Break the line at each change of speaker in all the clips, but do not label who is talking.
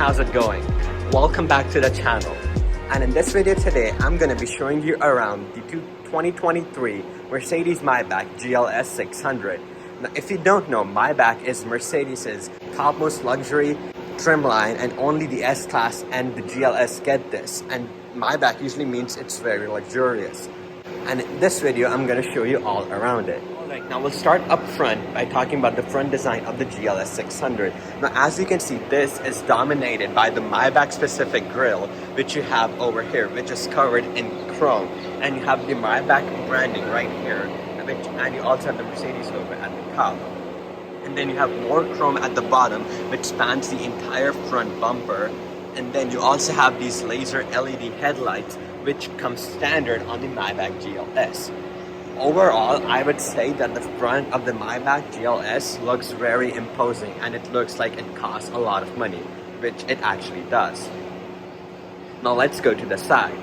how's it going? Welcome back to the channel. And in this video today, I'm going to be showing you around the 2023 Mercedes-Maybach GLS 600. Now, if you don't know, Maybach is Mercedes's topmost luxury trim line, and only the S-Class and the GLS get this. And Maybach usually means it's very luxurious. And in this video, I'm going to show you all around it. Alright, now we'll start up front by talking about the front design of the GLS 600. Now, as you can see, this is dominated by the Maybach specific grille, which you have over here, which is covered in chrome. And you have the Maybach branding right here, and you also have the Mercedes logo at the top. And then you have more chrome at the bottom, which spans the entire front bumper. And then you also have these laser LED headlights, which come standard on the Maybach GLS. Overall, I would say that the front of the Maybach GLS looks very imposing, and it looks like it costs a lot of money, which it actually does. Now let's go to the side.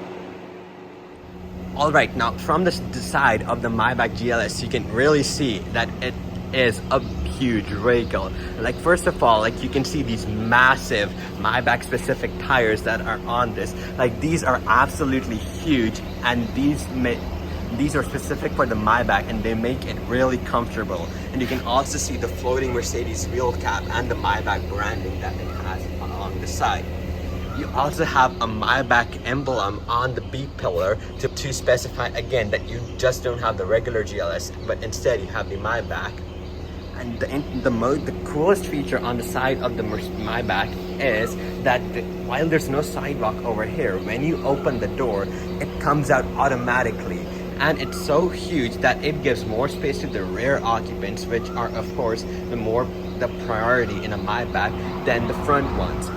Alright, now from the side of the Maybach GLS, you can really see that it is a huge vehicle. Like, first of all, like, you can see these massive Maybach specific tires that are on this. Like, these are absolutely huge, and these are specific for the Maybach, and they make it really comfortable. And you can also see the floating Mercedes wheel cap and the Maybach branding that it has along the side. You also have a Maybach emblem on the B pillar to specify again that you just don't have the regular GLS, but instead you have the Maybach. And the coolest feature on the side of the Maybach is that while there's no sidewalk over here, when you open the door, it comes out automatically. And it's so huge that it gives more space to the rear occupants, which are of course the priority in a Maybach than the front ones.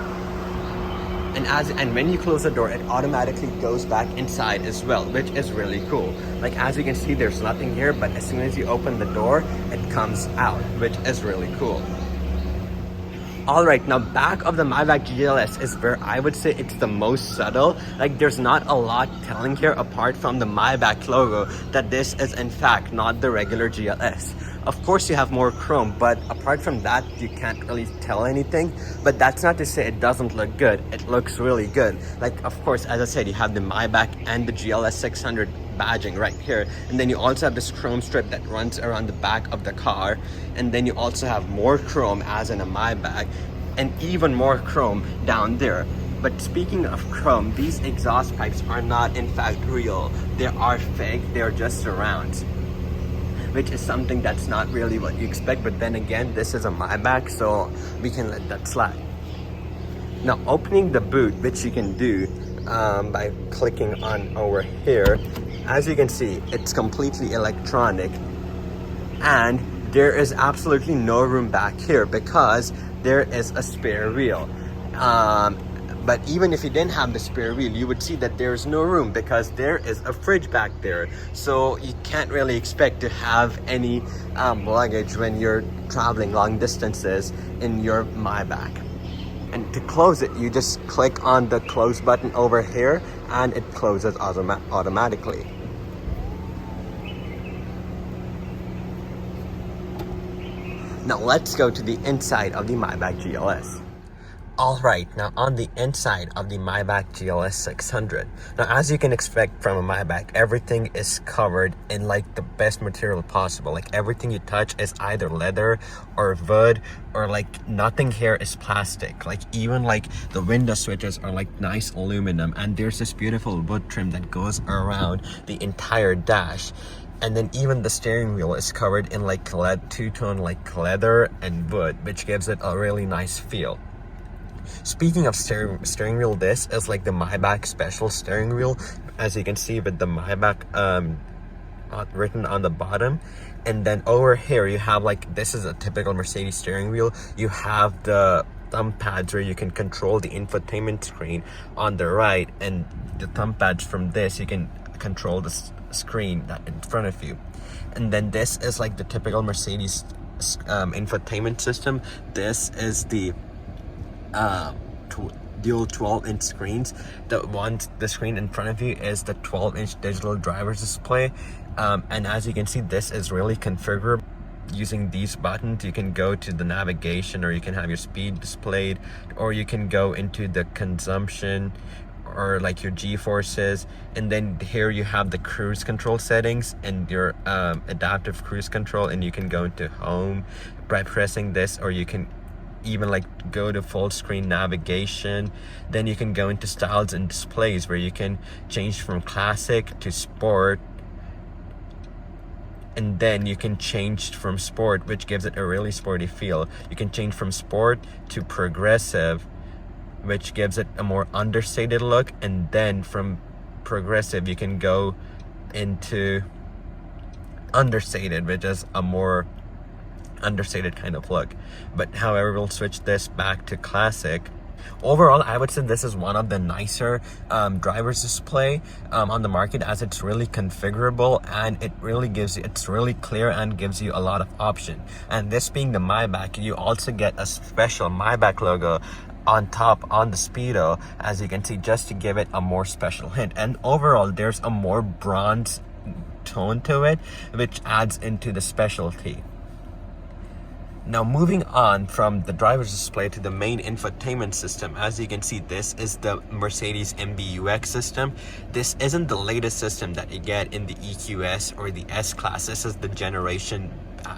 And when you close the door, it automatically goes back inside as well, which is really cool. Like, as you can see, there's nothing here, but as soon as you open the door, it comes out, which is really cool. Alright, now back of the Maybach GLS is where I would say it's the most subtle. Like, there's not a lot telling here apart from the Maybach logo that this is in fact not the regular GLS. Of course you have more chrome, but apart from that you can't really tell anything. But that's not to say it doesn't look good. It looks really good. Like, of course, as I said, you have the Maybach and the GLS 600 badging right here, and then you also have this chrome strip that runs around the back of the car, and then you also have more chrome as in a Maybach, and even more chrome down there. But speaking of chrome, these exhaust pipes are not in fact real. They are fake. They're just surrounds, which is something that's not really what you expect. But then again, this is a Maybach, so we can let that slide. Now, opening the boot, which you can do by clicking on over here, as you can see, it's completely electronic, and there is absolutely no room back here because there is a spare wheel. But even if you didn't have the spare wheel, you would see that there's no room because there is a fridge back there. So you can't really expect to have any luggage when you're traveling long distances in your Maybach. And to close it, you just click on the close button over here, and it closes automatically. Now let's go to the inside of the Maybach GLS. Alright, now on the inside of the Maybach GLS 600. Now, as you can expect from a Maybach, everything is covered in like the best material possible. Like, everything you touch is either leather or wood, or like nothing here is plastic. Like, even like the window switches are like nice aluminum, and there's this beautiful wood trim that goes around the entire dash. And then even the steering wheel is covered in like two-tone like leather and wood, which gives it a really nice feel. Speaking of steering wheel, this is like the Maybach special steering wheel, as you can see with the Maybach written on the bottom. And then over here you have like, this is a typical Mercedes steering wheel. You have the thumb pads where you can control the infotainment screen on the right, and the thumb pads from this you can control the screen that in front of you. And then this is like the typical Mercedes infotainment system. This is the dual 12-inch screens. The screen in front of you is the 12-inch digital driver's display, and as you can see, this is really configurable. using these buttons, you can go to the navigation, or you can have your speed displayed, or you can go into the consumption or like your G-forces, and then here you have the cruise control settings and your adaptive cruise control, and you can go into home by pressing this, or you can even like go to full screen navigation. Then you can go into styles and displays, where you can change from classic to sport, and then you can change from sport, which gives it a really sporty feel. You can change from sport to progressive, which gives it a more understated look, and then from progressive you can go into understated, which is a more understated kind of look. But however, we'll switch this back to classic. Overall, I would say this is one of the nicer driver's display on the market, as it's really configurable, and it really gives you, it's really clear and gives you a lot of option. And this being the Maybach, you also get a special Maybach logo on top on the Speedo, as you can see, just to give it a more special hint. And overall, there's a more bronze tone to it, which adds into the specialty. Now moving on from the driver's display to the main infotainment system, as you can see, this is the Mercedes MBUX system. This isn't the latest system that you get in the EQS or the S-Class. This is the generation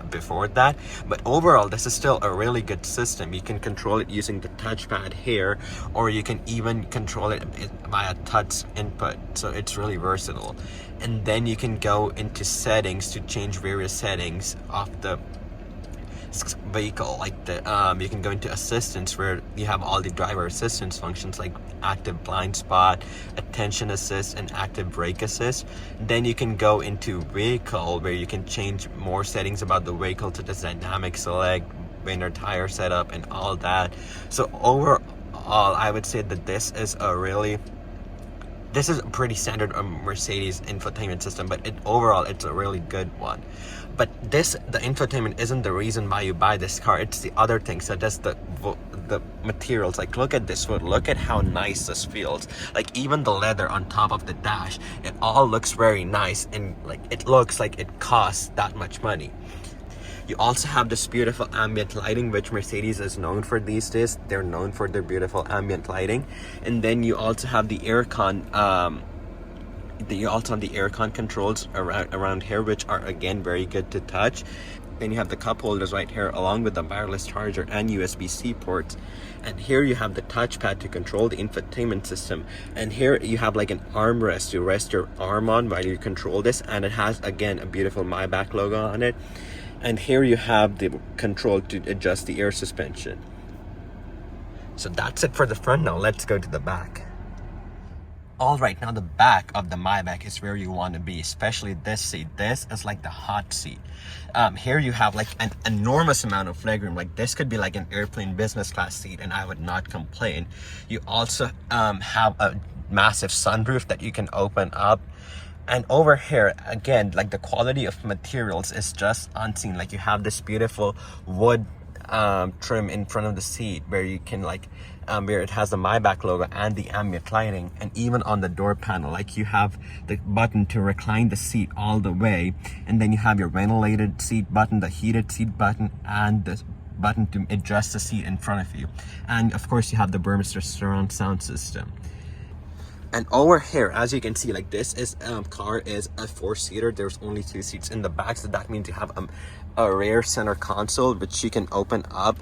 before that, but overall this is still a really good system. You can control it using the touchpad here, or you can even control it via touch input, so it's really versatile. And then you can go into settings to change various settings of the vehicle, like the you can go into assistance, where you have all the driver assistance functions like active blind spot, attention assist, and active brake assist. Then you can go into vehicle, where you can change more settings about the vehicle, such as dynamic select, winter tire setup, and all that. So overall, I would say that this is a pretty standard Mercedes infotainment system, but overall it's a really good one. But the infotainment isn't the reason why you buy this car. It's the other things, such as the materials. Like, look at this wood, look at how nice this feels. Like, even the leather on top of the dash, it all looks very nice, and like it looks like it costs that much money. You also have this beautiful ambient lighting, which Mercedes is known for these days. They're known for their beautiful ambient lighting. And then you also have the aircon controls around here, which are again very good to touch. Then you have the cup holders right here, along with the wireless charger and USB-C ports. And here you have the touchpad to control the infotainment system. And here you have like an armrest to rest your arm on while you control this. And it has, again, a beautiful Maybach logo on it. And here you have the control to adjust the air suspension. So that's it for the front. Now let's go to the back. All right, now the back of the Maybach is where you want to be, especially this seat. This is like the hot seat. Here you have like an enormous amount of legroom. Like, this could be like an airplane business class seat, and I would not complain. You also have a massive sunroof that you can open up. And over here, again, like the quality of materials is just unseen. Like, you have this beautiful wood trim in front of the seat, where you can like where it has the Maybach logo and the ambient lighting. And even on the door panel, like, you have the button to recline the seat all the way, and then you have your ventilated seat button, the heated seat button, and the button to adjust the seat in front of you. And of course you have the Burmester surround sound system. And over here, as you can see, like, this car is a 4-seater. There's only 2 seats in the back, so that means you have a rear center console, which you can open up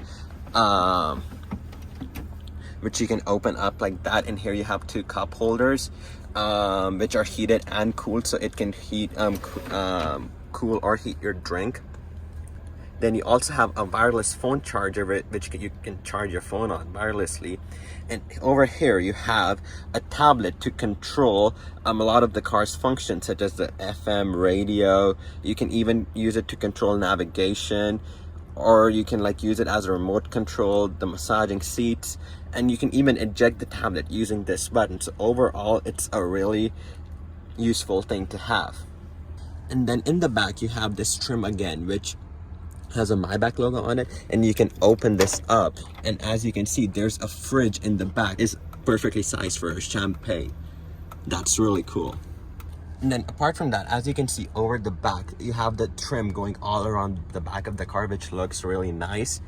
like that. And here you have 2 cup holders, which are heated and cooled, so it can heat cool or heat your drink. Then you also have a wireless phone charger, which you can charge your phone on wirelessly. And over here you have a tablet to control a lot of the car's functions, such as the FM radio. You can even use it to control navigation, or you can like use it as a remote control, the massaging seats, and you can even eject the tablet using this button. So overall, it's a really useful thing to have. And then in the back you have this trim again, which has a Maybach logo on it, and you can open this up, and as you can see, there's a fridge in the back. It's perfectly sized for a champagne. That's really cool. And then apart from that, as you can see over the back, you have the trim going all around the back of the car, which looks really nice.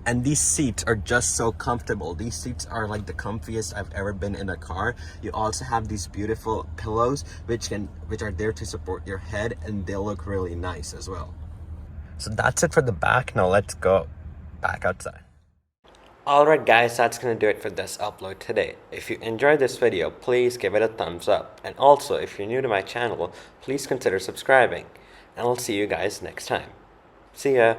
And these seats are just so comfortable. These seats are like the comfiest I've ever been in a car. You also have these beautiful pillows which are there to support your head, and they look really nice as well. So that's it for the back. Now let's go back outside. Alright guys, that's gonna do it for this upload today. If you enjoyed this video, please give it a thumbs up. And also, if you're new to my channel, please consider subscribing. And I'll see you guys next time. See ya!